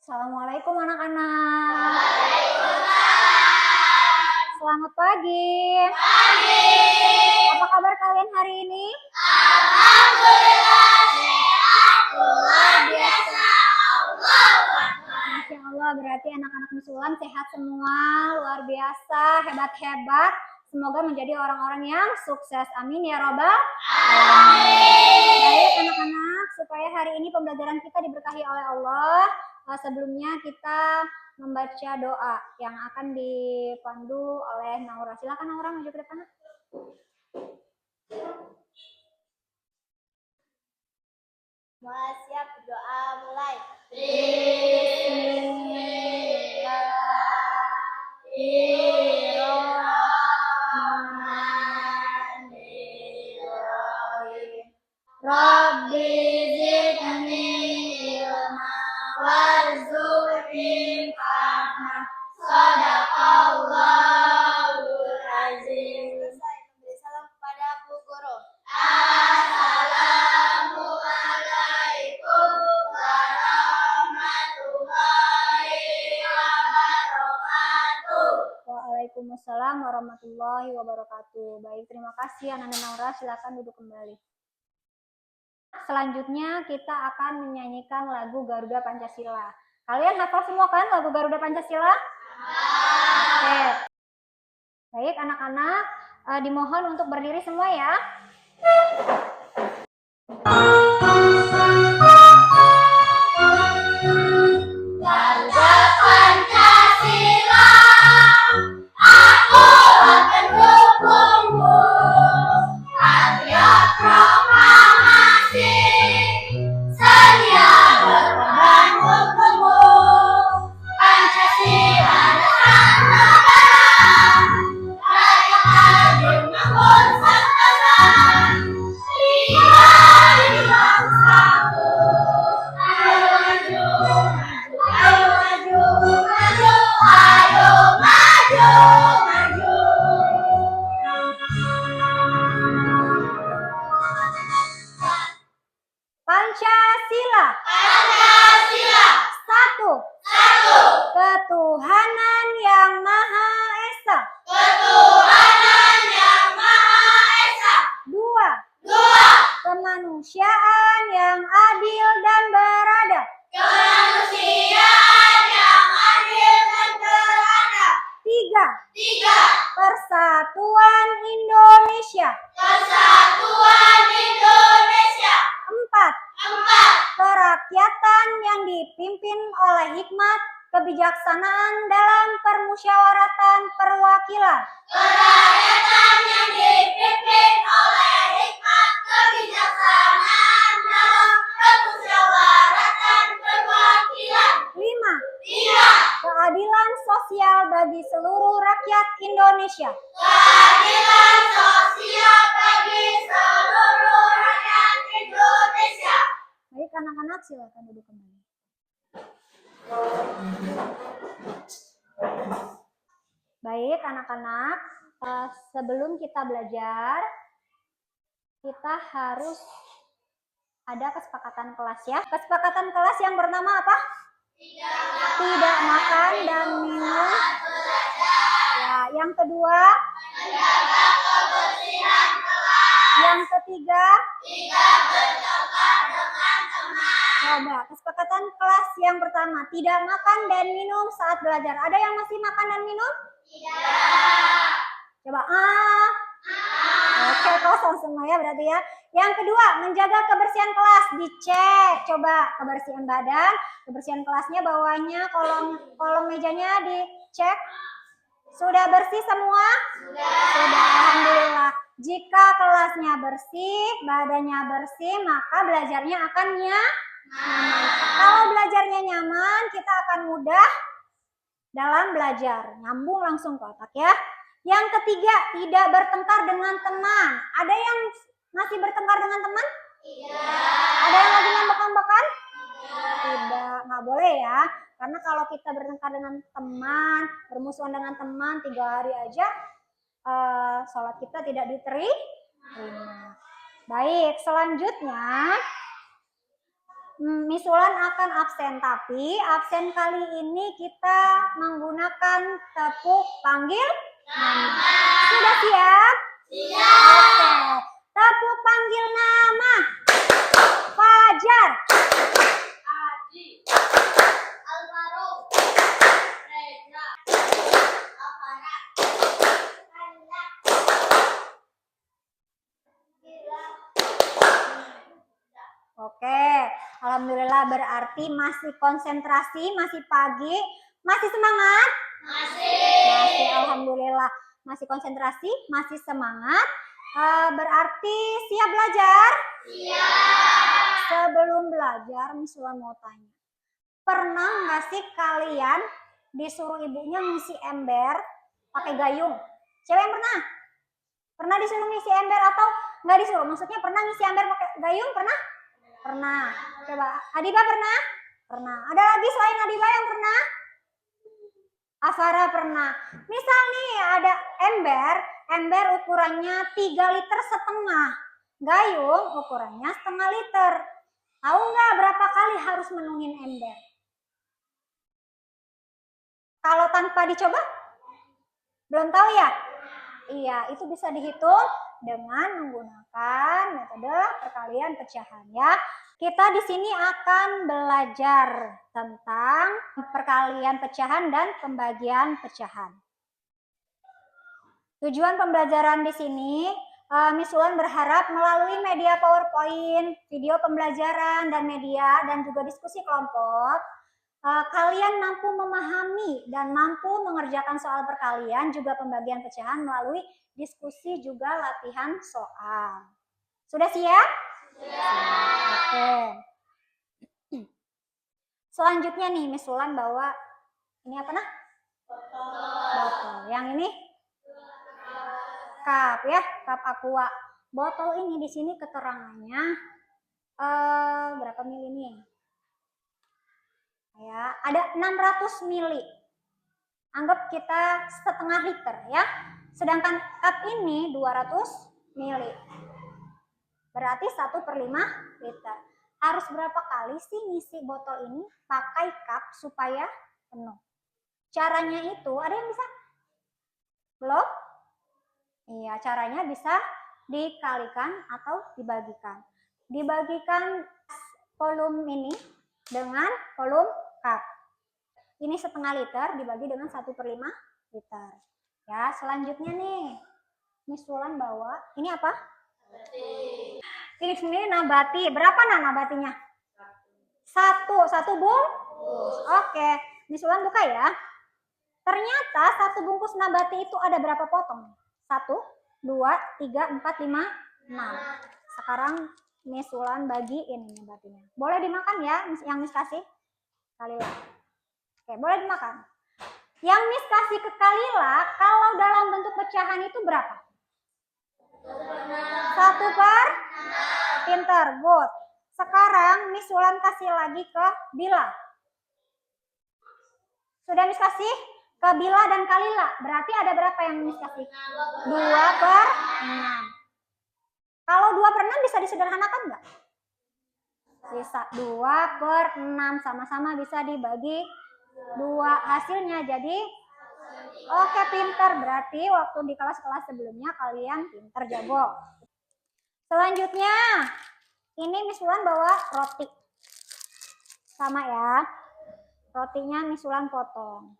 Assalamualaikum anak-anak. Selamat pagi. Apa kabar kalian hari ini? Alhamdulillah sehat, luar biasa. Masya Allah, berarti anak-anak Misulan sehat semua, luar biasa, hebat-hebat. Semoga menjadi orang-orang yang sukses. Amin ya robbal alamin. Baik anak-anak, supaya hari ini pembelajaran kita diberkahi oleh Allah. Sebelumnya kita membaca doa yang akan dipandu oleh Naura. Silakan Naura maju ke depan. Siap, doa mulai. Bismillahirrahmanirrahim. Rabbi zidni ilma warzuqni fahma. Shadaqallahul azim. Selesai memberi salam kepada Bu Guru. Assalamualaikum warahmatullahi wabarakatuh. Waalaikumsalam warahmatullahi wabarakatuh. Baik, terima kasih Ananda Naura. Silakan duduk kembali. Selanjutnya kita akan menyanyikan lagu Garuda Pancasila. Kalian hafal semua kan lagu Garuda Pancasila? Oke. Baik anak-anak, dimohon untuk berdiri semua ya. Garuda Pancasila, aku akan dukungmu. Patriot proklamasi, sedia berkorban untukmu. Pancasila dasar negara, rakyat hadir namun setara. Nilai bangsaku, ayo maju, ayo maju, maju, ayo maju, maju. Pancasila. Pancasila. Satu. Ketuhanan yang Maha Esa. Ketuhanan yang Maha Esa. Dua. Kemanusiaan yang adil dan beradab. Kemanusiaan yang adil dan beradab. Tiga. Persatuan Indonesia. Persatuan Indonesia. Empat. Kerakyatan yang dipimpin oleh hikmat kebijaksanaan dalam permusyawaratan perwakilan. Kerakyatan yang dipimpin oleh hikmat kebijaksanaan dalam permusyawaratan perwakilan. Lima. 5. Keadilan sosial bagi seluruh rakyat Indonesia. Keadilan sosial bagi seluruh rakyat Indonesia. Baik anak-anak, silakan duduk kembali. Baik anak-anak, sebelum kita belajar, kita harus ada kesepakatan kelas ya. Kesepakatan kelas yang bernama apa? Tidak makan dan minum. Ya, yang kedua? Menjaga kebersihan kelas. Yang ketiga? Tidak bertengkar dengan teman. Coba, kesepakatan kelas yang pertama, tidak makan dan minum saat belajar. Ada yang masih makan dan minum? Tidak. Coba, Oke, kosong semua ya berarti ya. Yang kedua, menjaga kebersihan kelas. Dicek, coba kebersihan badan, kebersihan kelasnya, bawahnya, kolom mejanya dicek. Sudah bersih semua? Sudah, alhamdulillah. Jika kelasnya bersih, badannya bersih, maka belajarnya akan nyaman. Kalau belajarnya nyaman, kita akan mudah dalam belajar. Nyambung langsung ke otak ya. Yang ketiga, tidak bertengkar dengan teman. Ada yang masih bertengkar dengan teman? Tidak. Ada yang lagi ngambek-ngambekan? Tidak, nggak boleh ya. Karena kalau kita bertengkar dengan teman, bermusuhan dengan teman 3 hari aja, sholat kita tidak diterima. Baik, selanjutnya Miss Wulan akan absen, tapi absen kali ini kita menggunakan tepuk panggil nama. Sudah siap? Siap. Oke. Tepuk panggil nama. Fajar. Adi. Alvaro. Reza. Afara. Kanda. Gila. Oke, alhamdulillah berarti masih konsentrasi, masih pagi, masih semangat? Masih, alhamdulillah masih konsentrasi, masih semangat. Berarti siap belajar? Siap. Sebelum belajar, Miss Wulan mau tanya, pernah nggak sih kalian disuruh ibunya ngisi ember pakai gayung? Cewek yang pernah? Pernah disuruh ngisi ember atau nggak disuruh? Maksudnya pernah ngisi ember pakai gayung? Pernah? Pernah. Coba, Adiba pernah? Pernah. Ada lagi selain Adiba yang pernah? Afara pernah. Misal nih ada ember ukurannya 3,5 liter. Gayung ukurannya 0,5 liter. Tahu nggak berapa kali harus menuhin ember? Kalau tanpa dicoba? Belum tahu ya? Iya, itu bisa dihitung dengan menggunakan metode perkalian pecahan ya. Kita di sini akan belajar tentang perkalian pecahan dan pembagian pecahan. Tujuan pembelajaran di sini, Miss Wulan berharap melalui media PowerPoint, video pembelajaran dan juga diskusi kelompok, kalian mampu memahami dan mampu mengerjakan soal perkalian juga pembagian pecahan melalui diskusi juga latihan soal. Sudah siap? Siap. Oke. Selanjutnya nih Miss Wulan bawa ini apa nah? Botol. Yang ini? Cup ya, cup aqua. Botol ini di sini keterangannya berapa mili nih? Ya, ada 600 mili. Anggap kita 0,5 liter ya. Sedangkan cup ini 200 mili. Berarti 1/5 liter. Harus berapa kali sih ngisi botol ini pakai cup supaya penuh? Caranya itu ada yang bisa? Belum? Iya, caranya bisa dikalikan atau dibagikan. Dibagikan volume ini dengan volume cup. Ini 0,5 liter dibagi dengan 1/5 liter. Ya, selanjutnya nih, Miss Wulan bawa, ini apa? Ini sendiri nabati. Berapa nabatinya? Satu bungkus. Oke, Miss Wulan buka ya. Ternyata satu bungkus nabati itu ada berapa potong? 1, 2, 3, 4, 5, 6. Sekarang Miss Wulan bagiin nabatinya. Boleh dimakan ya, yang Miss kasih? Kalila. Oke, boleh dimakan. Yang Miss kasih ke Kalila, kalau dalam bentuk pecahan itu berapa? 1/6. Pinter, good. Sekarang Miss Wulan kasih lagi ke Bila. Sudah Miss kasih ke Bila dan Kalila. Berarti ada berapa yang Miss kasih? 2/6. Kalau 2/6 bisa disederhanakan nggak? Bisa. 2/6 sama-sama bisa dibagi 2 hasilnya. Jadi oke, pinter. Berarti waktu di kelas-kelas sebelumnya kalian pinter, jago. Selanjutnya, ini Miss Wulan bawa roti. Sama ya. Rotinya Miss Wulan potong.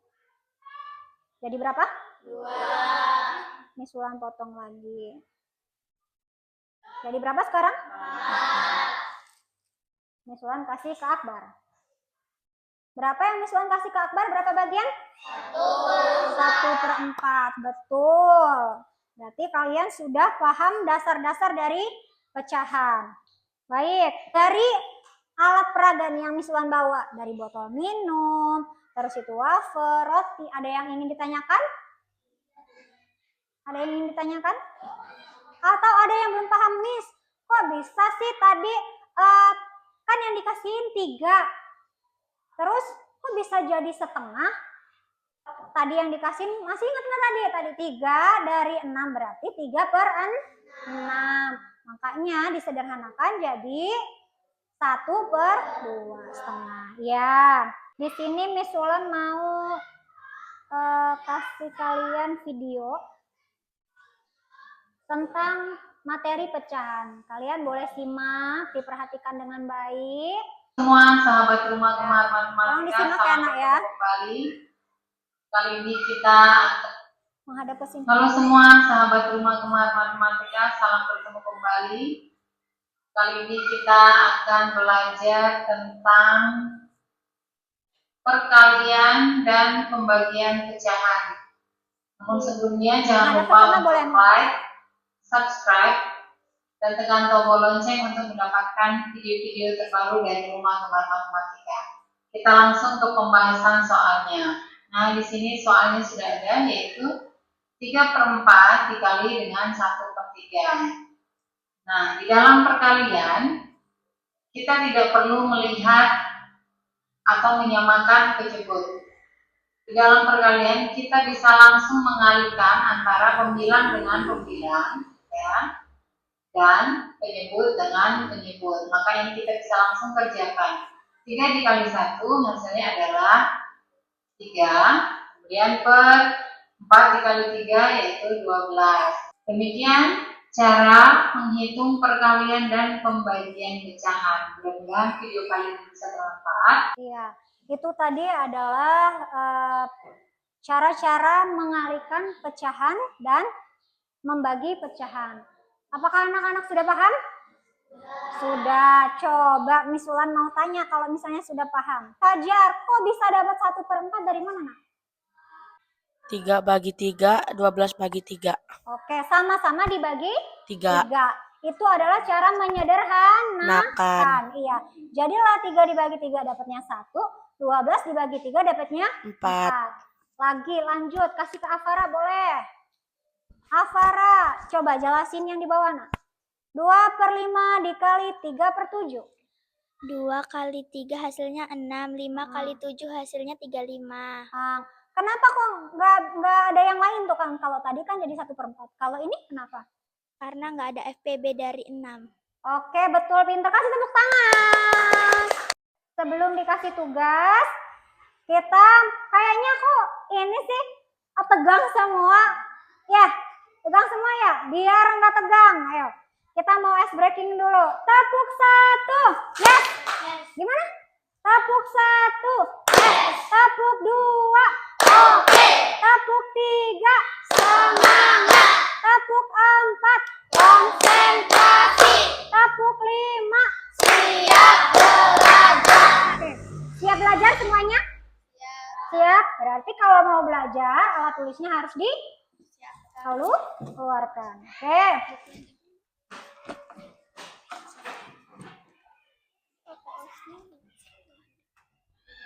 Jadi berapa? 2. Miss Wulan potong lagi. Jadi berapa sekarang? 4. Miss Wulan kasih ke Akbar. Berapa yang Miss Wulan kasih ke Akbar? Berapa bagian? 1/4. Betul. Berarti kalian sudah paham dasar-dasar dari pecahan. Baik, dari alat peraga yang Miss Wulan bawa, dari botol minum, terus itu wafer, roti, ada yang ingin ditanyakan? Ada yang ingin ditanyakan? Atau ada yang belum paham, Miss? Kok bisa sih tadi kan yang dikasihin 3, terus kok bisa jadi setengah? Tadi yang dikasih, masih ingat nggak tadi? Tadi 3 dari 6 berarti 3/6. Makanya disederhanakan jadi 1/2,5. Ya, di sini Miss Ulan mau kasih kalian video tentang materi pecahan. Kalian boleh simak, diperhatikan dengan baik. Semua sahabat rumah gemar Tolong matematika, disimak ya, salam anak ya. bertemu kembali. Kali ini kita Menghadap ke sini. Halo semua sahabat rumah gemar matematika, salam bertemu kembali. Kali ini kita akan belajar tentang perkalian dan pembagian pecahan. Namun sebelumnya jangan lupa untuk like, subscribe, dan tekan tombol lonceng untuk mendapatkan video-video terbaru dari rumah gemar matematika. Kita langsung ke pembahasan soalnya. Nah, di sini soalnya sudah ada, yaitu 3/4 dikali dengan 1/3. Nah, di dalam perkalian kita tidak perlu melihat atau menyamakan penyebut. Di dalam perkalian kita bisa langsung mengalihkan antara pembilang dengan pembilang, ya, dan penyebut dengan penyebut. Maka ini kita bisa langsung kerjakan. 3 dikali 1 hasilnya adalah 3, kemudian per 4 dikali 3 yaitu 12. Demikian cara menghitung perkalian dan pembagian pecahan. Mudah-mudahan video kali ini bisa bermanfaat. Iya, itu tadi adalah cara-cara mengalihkan pecahan dan membagi pecahan. Apakah anak-anak sudah paham? Sudah. Coba Miss Ulan mau tanya kalau misalnya sudah paham. Fajar, kok bisa dapat 1/4 dari mana, Nak? 3 bagi 3, 12 bagi 3. Oke, sama-sama dibagi 3. 3. Itu adalah cara menyederhanakan. Iya. Jadilah 3 dibagi 3 dapatnya 1, 12 dibagi 3 dapatnya 4. Lagi lanjut, kasih ke Afara boleh. Afara, coba jelasin yang di bawah, Nak. 2/5 dikali 3/7. 2 kali 3 hasilnya 6, 5 kali 7 hasilnya 35. Kenapa kok nggak ada yang lain tuh kan? Kalau tadi kan jadi 1/4. Kalau ini kenapa? Karena nggak ada FPB dari 6. Oke, betul, pinter. Kasih tepuk tangan. Sebelum dikasih tugas, kita kayaknya kok ini sih tegang semua. Ya, tegang semua ya? Biar nggak tegang. Ayo, kita mau ice breaking dulu. Tepuk 1. Yes. Gimana? Tepuk 1. Yes. Tepuk 2. Oke. Tepuk 3. Semangat. Tepuk 4. Konsentrasi. Tepuk 5. Siap belajar. Oke. Siap belajar semuanya? Siap. Berarti kalau mau belajar, alat tulisnya harus keluarkan. Oke.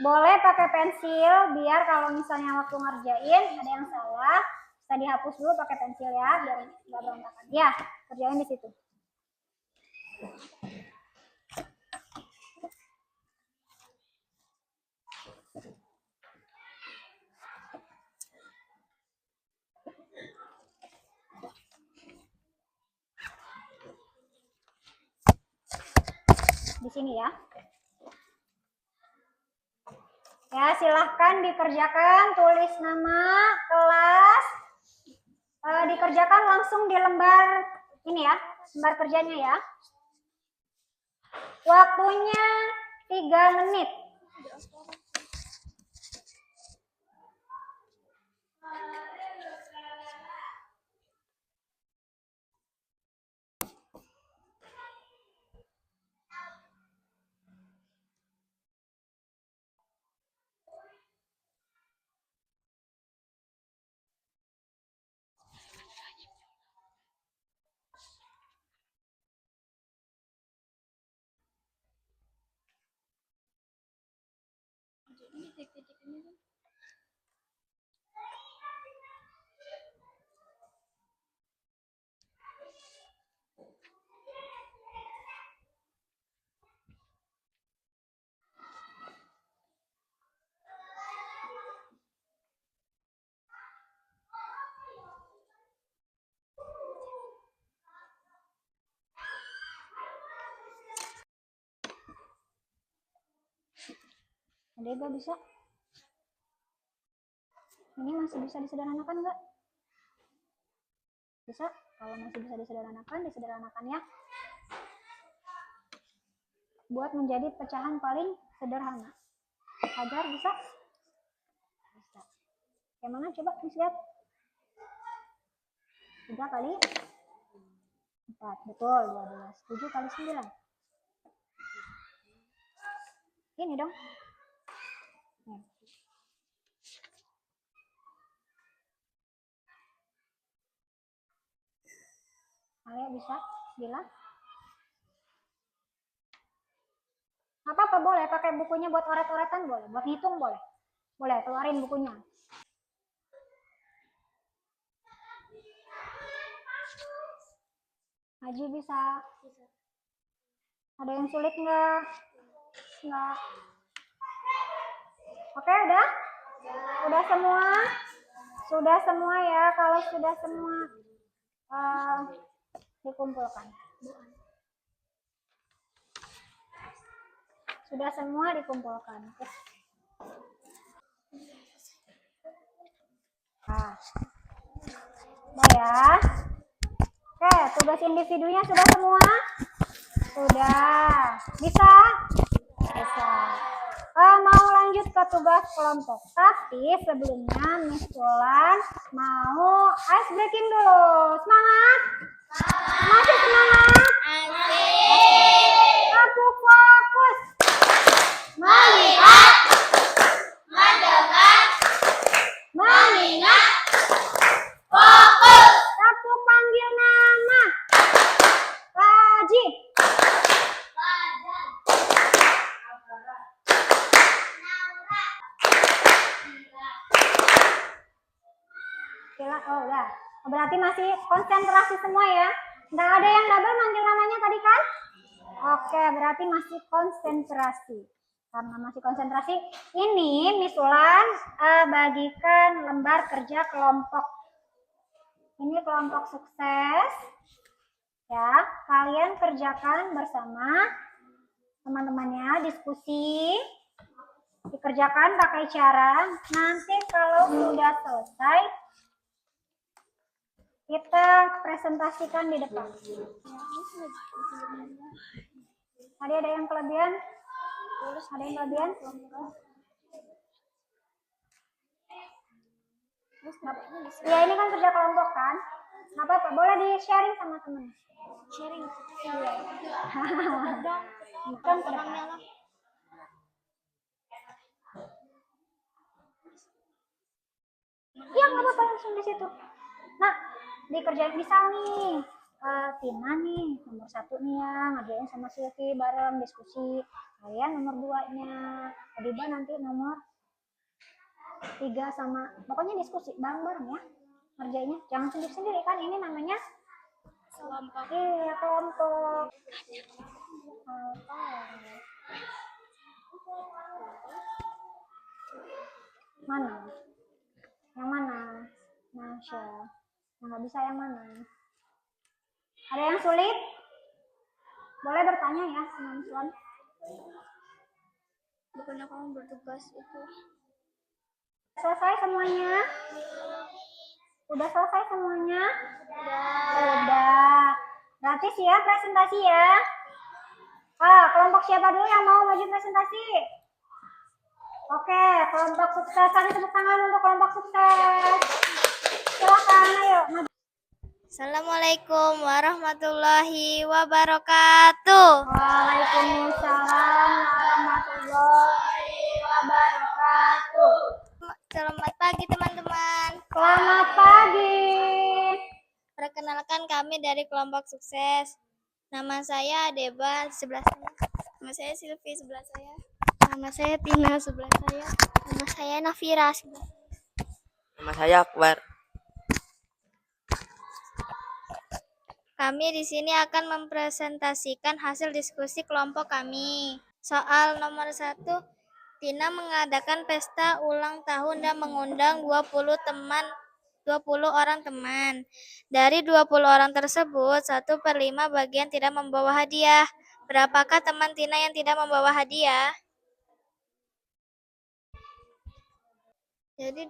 Boleh pakai pensil biar kalau misalnya waktu ngerjain ada yang salah bisa dihapus dulu pakai pensil ya biar nggak berantakan. Ya, kerjain di situ. Di sini ya. Ya, silahkan dikerjakan, tulis nama, kelas, dikerjakan langsung di lembar ini ya, lembar kerjanya ya. Waktunya 3 menit. Dega bisa? Ini masih bisa disederhanakan enggak? Bisa? Kalau masih bisa disederhanakan ya. Buat menjadi pecahan paling sederhana. Agar bisa? Bisa. Yang mana coba Miss lihat? 3 kali 4, betul, 12. 7 kali 9. Ini dong. Nih. Alia bisa bilang? Apa-apa boleh, pakai bukunya buat oret-oretan boleh, buat ngitung boleh. Boleh, keluarin bukunya. Haji bisa? Ada yang sulit nggak? Nggak. Oke, udah? Udah semua? Sudah semua ya, kalau sudah semua dikumpulkan. Sudah semua dikumpulkan. Oke. Nah, udah ya. Oke, tugas individunya sudah semua? Sudah. Bisa? Bisa. Mau lanjut ke tugas kelompok. Tapi sebelumnya Miss Wulan mau ice breaking dulu. Semangat? Masih semangat? Aku fokus. Melihat. Mendengar. Mengingat. Fokus. Aku panggil nama. Raji. Kira, oh udah. Berarti masih konsentrasi semua ya. Nggak ada yang double manggil namanya tadi kan? Oke, berarti masih konsentrasi. Karena masih konsentrasi, ini Miss Wulan bagikan lembar kerja kelompok. Ini kelompok sukses. Ya, kalian kerjakan bersama teman-temannya, diskusi. Dikerjakan pakai cara, nanti kalau sudah selesai, kita presentasikan di depan. Tadi ada yang kelebihan? Ada yang kelebihan? Ya ini kan kerja kelompok kan? Nggak apa-apa, boleh di-sharing sama teman. Sharing? Iya. Bukan ke depan. Ya nggak apa-apa, langsung di situ. Nah, dikerjain misal nih, Tina nih nomor 1 nih ya, ngerjain sama Silvi bareng diskusi. Kalian nomor 2-nya, Adiba nanti nomor 3 sama, pokoknya diskusi bareng-bareng ya. Ngerjainnya jangan sendiri-sendiri kan, ini namanya kelompok. Iya, kelompok. Mana? Yang mana? Masya. Yang nggak bisa yang mana? Ada yang sulit? Boleh bertanya ya sama Miss Wulan. Bukannya kamu bertugas itu. Selesai semuanya? Udah selesai semuanya? Udah. Berarti siap presentasi ya? Kelompok siapa dulu yang mau maju presentasi? Oke, kelompok sukses. Kasih tepuk tangan untuk kelompok sukses. Silakan, ayo. Assalamualaikum warahmatullahi wabarakatuh. Waalaikumsalam warahmatullahi wabarakatuh. Selamat pagi teman-teman. Selamat pagi. Perkenalkan kami dari kelompok sukses. Nama saya Deba sebelah saya. Nama saya Silvi sebelah saya. Nama saya Tina sebelah saya. Nama saya Nafira sebelah saya. Nama saya Akbar. Kami di sini akan mempresentasikan hasil diskusi kelompok kami. Soal nomor 1, Tina mengadakan pesta ulang tahun dan mengundang 20 orang teman. Dari 20 orang tersebut, 1/5 bagian tidak membawa hadiah. Berapakah teman Tina yang tidak membawa hadiah? Jadi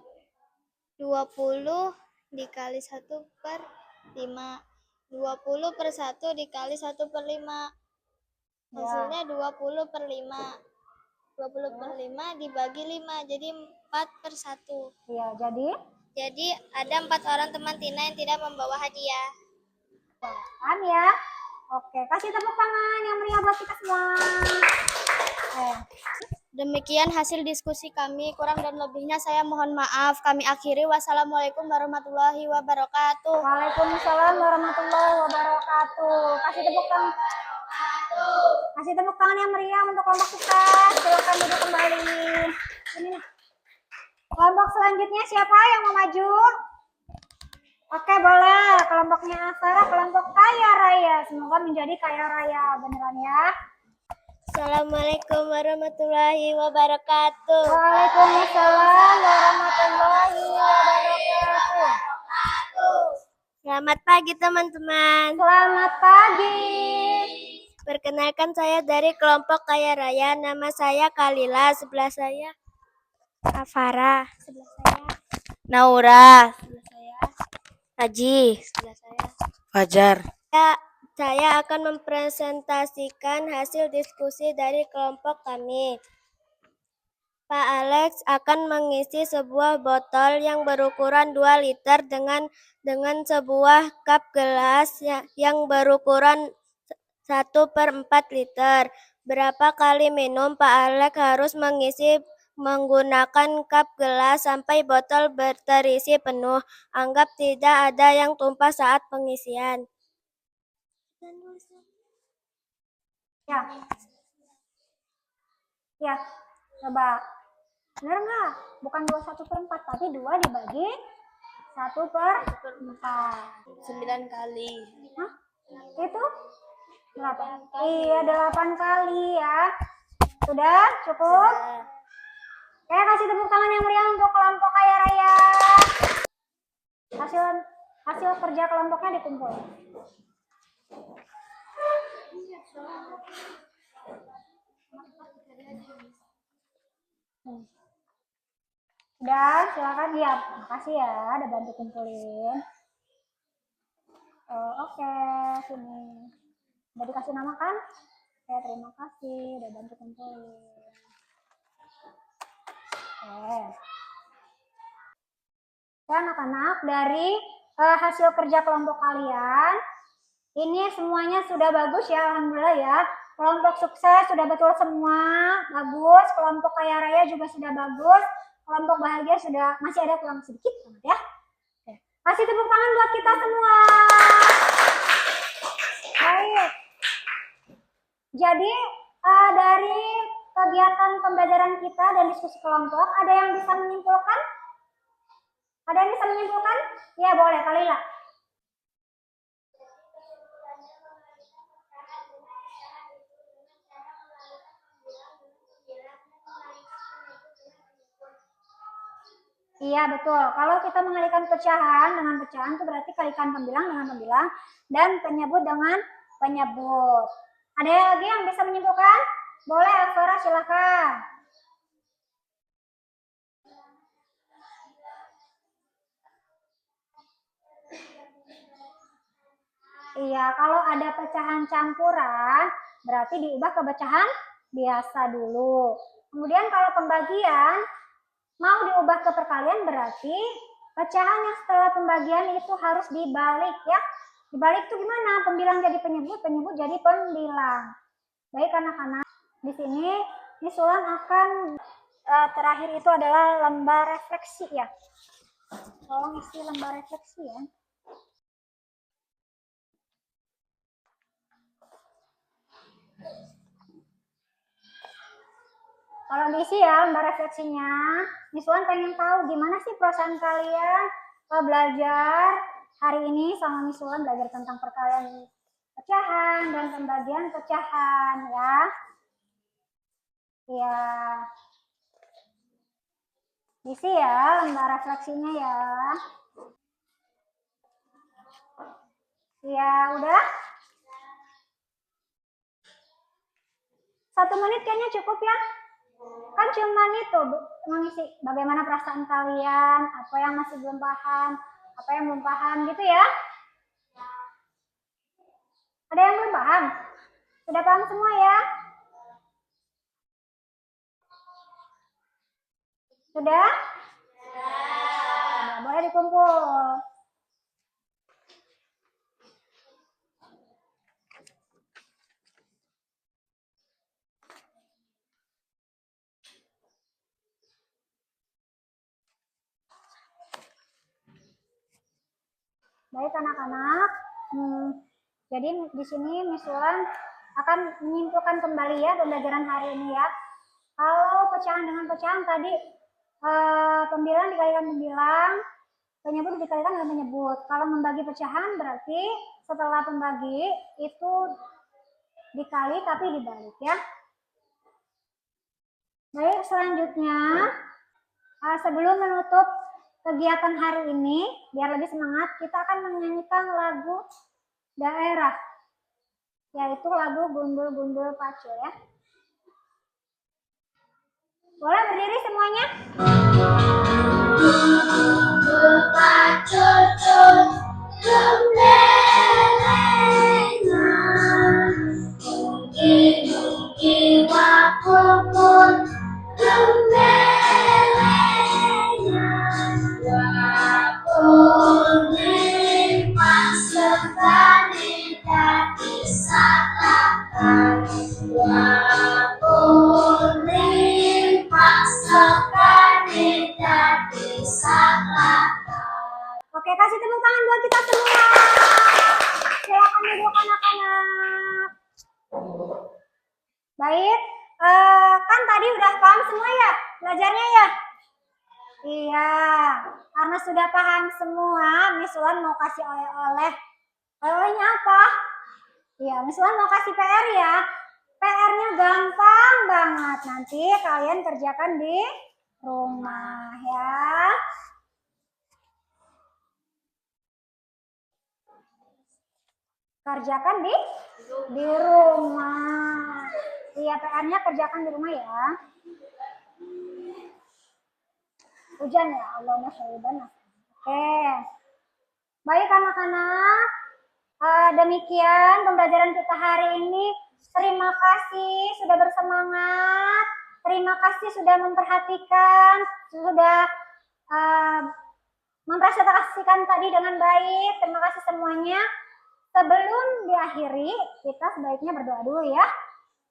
20 dikali 1/5. 20/1 dikali 1/5. Hasilnya 20/5. 20/5 dibagi 5, jadi 4/1. Iya, jadi Jadi ada 4 orang teman Tina yang tidak membawa hadiah. paham ya? Oke, kasih tepuk tangan yang meriah buat kita semua. Oke. Demikian hasil diskusi kami, kurang dan lebihnya saya mohon maaf. Kami akhiri, wassalamualaikum warahmatullahi wabarakatuh. Waalaikumsalam warahmatullahi wabarakatuh. Kasih tepuk tangan. Kasih tepuk tangan yang meriah untuk kelompok kita. Silakan duduk kembali. Ini nih. Kelompok selanjutnya siapa yang mau maju? Oke, boleh. Kelompoknya Asara, kelompok kaya raya. Semoga menjadi kaya raya beneran ya. Assalamualaikum warahmatullahi wabarakatuh. Waalaikumsalam warahmatullahi wabarakatuh. Selamat pagi teman-teman. Selamat pagi. Perkenalkan, saya dari kelompok kaya raya. Nama saya Kalila, sebelah saya Afara, sebelah saya Naura, sebelah saya Haji, sebelah saya. Fajar. Saya akan mempresentasikan hasil diskusi dari kelompok kami. Pak Alex akan mengisi sebuah botol yang berukuran 2 liter dengan sebuah cup gelas yang berukuran 1/4 liter. Berapa kali minum Pak Alex harus mengisi menggunakan cup gelas sampai botol terisi penuh. Anggap tidak ada yang tumpah saat pengisian. Ya. Ya, coba. Benar nggak? Bukan 21/4, tapi 2 dibagi 1/4. 9 kali. Hah? Itu? 8. Iya, 8 kali ya. Sudah? Cukup? Oke, kasih tepuk tangan yang meriah untuk kelompok kaya raya. Hasil kerja kelompoknya dikumpul. Udah, silakan. Ya, makasih ya udah bantu kumpulin. Oke, sini. Udah dikasih nama kan? Oke, terima kasih udah bantu kumpulin. Oke. Ya, anak-anak, dari hasil kerja kelompok kalian, ini semuanya sudah bagus ya, alhamdulillah ya. Kelompok sukses sudah betul semua, bagus. Kelompok kaya raya juga sudah bagus. Kelompok bahagia sudah, masih ada kurang sedikit banget ya. Oke. Kasih tepuk tangan buat kita semua. Baik. Jadi dari kegiatan pembelajaran kita dan diskusi kelompok, ada yang bisa menyimpulkan? Ada yang bisa menyimpulkan? Ya, boleh, Kalila. Iya, betul. Kalau kita mengalihkan pecahan dengan pecahan itu berarti kalikan pembilang dengan pembilang dan penyebut dengan penyebut. Ada lagi yang bisa menyimpulkan? Boleh, Alvara, silakan. Iya, kalau ada pecahan campuran, berarti diubah ke pecahan biasa dulu. Kemudian kalau pembagian, mau diubah ke perkalian, berarti pecahan yang setelah pembagian itu harus dibalik ya. Dibalik itu gimana? Pembilang jadi penyebut, penyebut jadi pembilang. Baik anak-anak, di sini Miss Ulan akan terakhir itu adalah lembar refleksi ya. Tolong isi lembar refleksi ya. Kalau diisi ya lembar refleksinya, Miss Wan pengen tahu gimana sih perasaan kalian belajar hari ini sama Miss Wan, belajar tentang perkalian pecahan dan pembagian pecahan ya. Ya. Diisi ya lembar refleksinya ya. Ya, udah? 1 menit kayaknya cukup ya. Kan cuman itu mengisi bagaimana perasaan kalian, apa yang masih belum paham, apa yang belum paham gitu ya. Ada yang belum paham? Sudah paham semua ya? Sudah? Sudah, boleh dikumpul. Baik anak-anak, jadi di sini Miss Wulan akan menyimpulkan kembali ya pembelajaran hari ini ya. Kalau pecahan dengan pecahan tadi pembilang dikalikan pembilang, penyebut dikalikan dengan penyebut. Kalau membagi pecahan berarti setelah pembagi itu dikali tapi dibalik ya. Baik, selanjutnya sebelum menutup kegiatan hari ini, biar lebih semangat, kita akan menyanyikan lagu daerah, yaitu lagu Gundul-Gundul Pacul ya. Boleh berdiri semuanya? Gundul pacul cul gembelengan, mugi-mugi wakukun gembelengan, wakuning pasebani dadi sakakan, wakuning pasebani dadi sakakan. Oke, kasih tepuk tangan buat kita semua. Silakan duduk anak-anak. Baik, kan tadi udah paham semua ya belajarnya ya? Iya, karena sudah paham semua, Miss Wulan mau kasih oleh-oleh. Oleh-olehnya apa? Iya, Miss Wulan mau kasih PR ya. PR-nya gampang banget. Nanti kalian kerjakan di rumah ya. Kerjakan di rumah. Iya, PR-nya kerjakan di rumah ya. Hujan ya, Allahumma sholli ala. Oke. Baik anak-anak, demikian pembelajaran kita hari ini. Terima kasih sudah bersemangat. Terima kasih sudah memperhatikan, sudah mempresentasikan tadi dengan baik. Terima kasih semuanya. Sebelum diakhiri, kita sebaiknya berdoa dulu ya.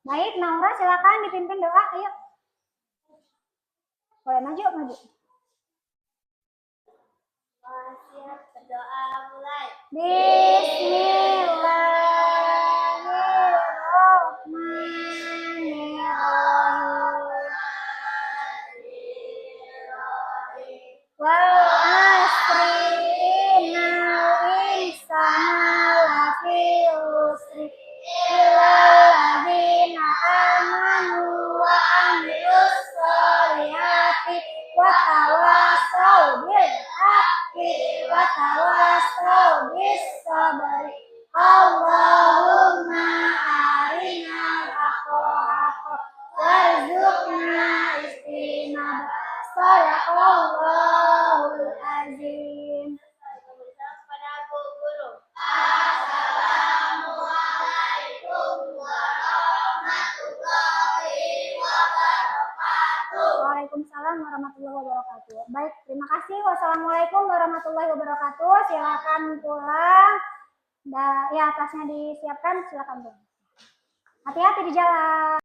Baik, Naura silakan dipimpin doa. Ayo. Boleh maju. Siap, berdoa mulai. Bismillahirrahmanirrahim. Wal asri innal insana lafi khusr illal ladzina amanu wa amilus sholihati wa tawassaw bil haqqi wa tawassaw bis sabri. Allahumma arinal haqqa warzuqna istinabah. Sadaqallahul azim. Kepada Bu Guru. Assalamualaikum warahmatullahi wabarakatuh. Waalaikumsalam warahmatullahi wabarakatuh. Baik, terima kasih. Wassalamualaikum warahmatullahi wabarakatuh. Silakan pulang. Ya, tasnya disiapkan. Silakan pulang. Hati-hati di jalan.